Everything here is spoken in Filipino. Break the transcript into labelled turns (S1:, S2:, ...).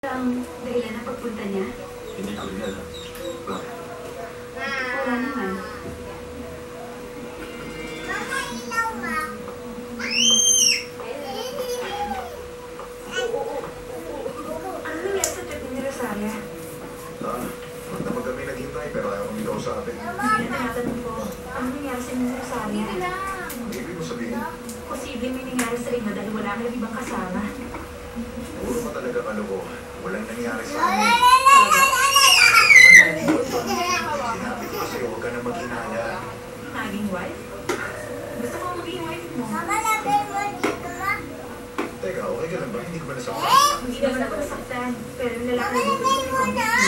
S1: Ang dahilan na pagpunta niya?
S2: Hindi ko rin alam. Bakit?
S1: Wala naman. Ano nangyari sa trip ni Rosalia?
S2: Magdamag kami naghintay pero ayaw kami kausapin.
S1: Hindi na tinatanong ko. Ano nangyari sa ni Rosalia?
S2: Ibig mo sabihin,
S1: Posible may nangyari sa inyo dahil wala kayong ibang kasama.
S2: puro ka talaga kalokohan. Walang nangyari sa amin. Sinabi ko kasi huwag ka na maghinaya.
S1: Naging wife? Gusto ko maging wife mo.
S2: Teka, okay ka lang ba? Hindi ko ba nasaktan?
S1: Hindi naman ako nasaktan. Pero yung lalaki dito sa may